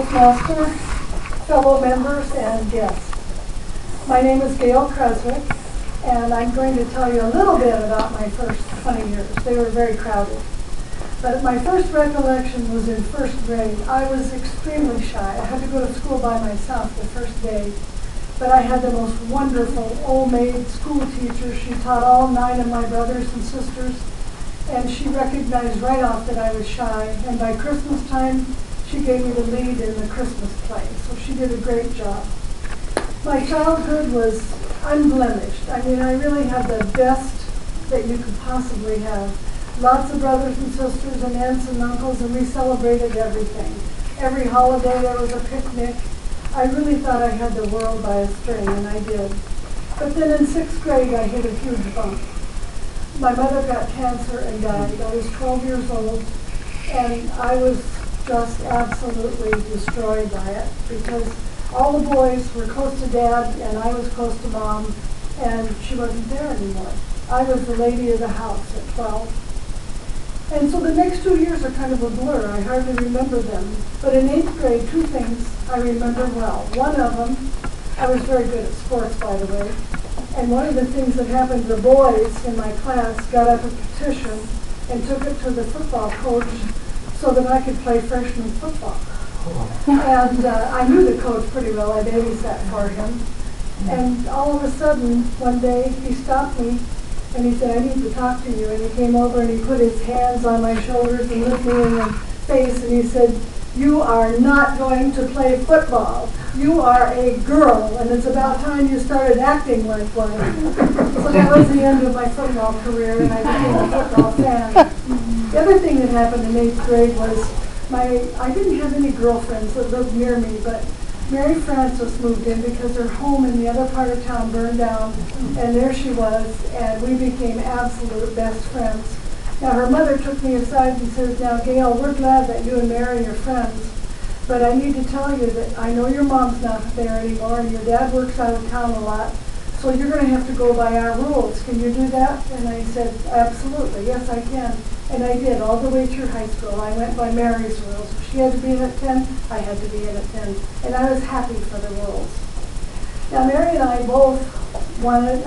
Toastmaster, fellow members, and guests. My name is Gayle and I'm going to tell you a little bit about my first 20 years. They were very crowded. But my first recollection was in first grade. I was extremely shy. I had to go to school by myself the first day. But I had the most wonderful old maid school teacher. She taught all 9 of my brothers and sisters. And she recognized right off that I was shy. And by Christmas time, she gave me the lead in the Christmas play. So she did a great job. My childhood was unblemished. I mean, I really had the best that you could possibly have. Lots of brothers and sisters and aunts and uncles, and we celebrated everything. Every holiday there was a picnic. I really thought I had the world by a string, and I did. But then in 6th grade, I hit a huge bump. My mother got cancer and died. I was 12 years old, and I was just absolutely destroyed by it because all the boys were close to Dad, and I was close to Mom, and she wasn't there anymore. I was the lady of the house at 12. And so the next 2 years are kind of a blur. I hardly remember them. But in 8th grade, 2 things I remember well. One of them, I was very good at sports, by the way. And one of the things that happened, the boys in my class got up a petition and took it to the football coach so that I could play freshman football. And I knew the coach pretty well. I babysat for him. And all of a sudden, one day, he stopped me and he said, "I need to talk to you." And he came over and he put his hands on my shoulders and looked me in the face and he said, "You are not going to play football. You are a girl, and it's about time you started acting like one." So that was the end of my football career, and I became a football fan. The other thing that happened in 8th grade was I didn't have any girlfriends that lived near me, but Mary Frances moved in because her home in the other part of town burned down, and there she was, and we became absolute best friends. Now, her mother took me aside and says, "Now, Gayle, we're glad that you and Mary are friends, but I need to tell you that I know your mom's not there anymore, and your dad works out of town a lot, so you're going to have to go by our rules. Can you do that?" And I said, "Absolutely, yes, I can." And I did, all the way through high school. I went by Mary's rules. If she had to be in at 10, I had to be in at 10. And I was happy for the rules. Now, Mary and I both wanted,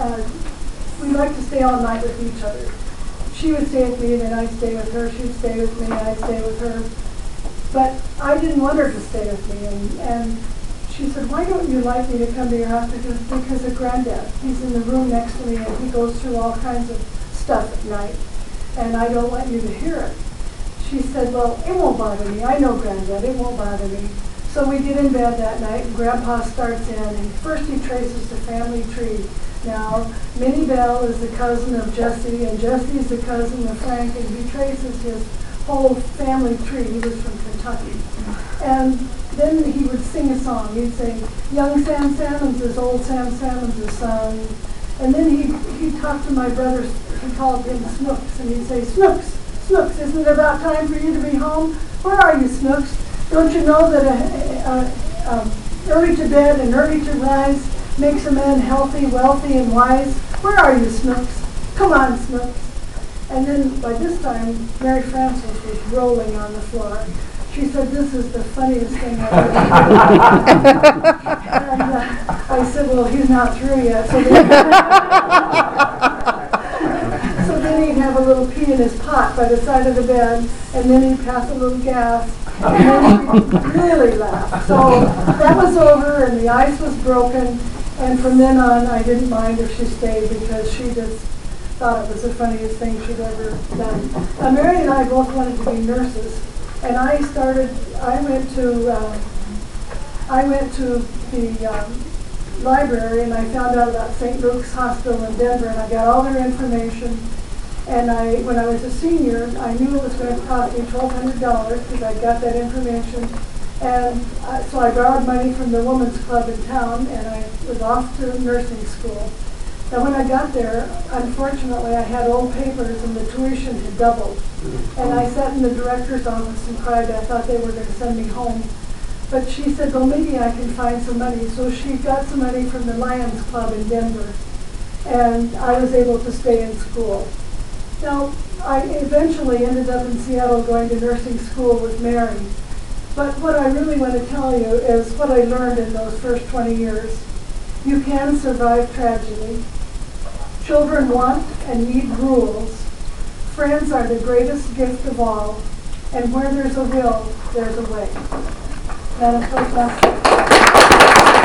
we liked to stay all night with each other. She would stay with me, and then I'd stay with her. She'd stay with me, I'd stay with her. But I didn't want her to stay with me. And she said, "Why don't you like me to come to your house?" Because of Granddad. He's in the room next to me, and he goes through all kinds of stuff at night. And I don't want you to hear it. She said, "Well, it won't bother me. I know Granddad. It won't bother me." So we get in bed that night, and Grandpa starts in, and first he traces the family tree. Now, Minnie Bell is the cousin of Jesse, and Jesse is the cousin of Frank, and he traces his whole family tree. He was from Kentucky. And then he would sing a song. He'd sing, "Young Sam Sammons is old Sam Sammons' son." And then he'd talk to my brothers. He called him Snooks, and he'd say, "Snooks, Snooks, isn't it about time for you to be home? Where are you, Snooks? Don't you know that early to bed and early to rise makes a man healthy, wealthy, and wise? Where are you, Snooks? Come on, Snooks." And then by this time, Mary Frances was rolling on the floor. She said, "This is the funniest thing I've ever heard." And I said, "Well, he's not through yet." So then he'd have a little pea in his pot by the side of the bed, and then he'd pass a little gas, and then he'd really laugh. So that was over, and the ice was broken, and from then on, I didn't mind if she stayed because she just thought it was the funniest thing she'd ever done. Mary and I both wanted to be nurses, and I went to the library, and I found out about St. Luke's Hospital in Denver, and I got all their information. And when I was a senior, I knew it was going to cost me $1,200 because I got that information. And so I borrowed money from the women's club in town, and I was off to nursing school. Now, when I got there, unfortunately, I had old papers, and the tuition had doubled. And I sat in the director's office and cried. I thought they were going to send me home. But she said, "Well, maybe I can find some money." So she got some money from the Lions Club in Denver, and I was able to stay in school. Now, I eventually ended up in Seattle going to nursing school with Mary. But what I really want to tell you is what I learned in those first 20 years. You can survive tragedy. Children want and need rules. Friends are the greatest gift of all. And where there's a will, there's a way. That is what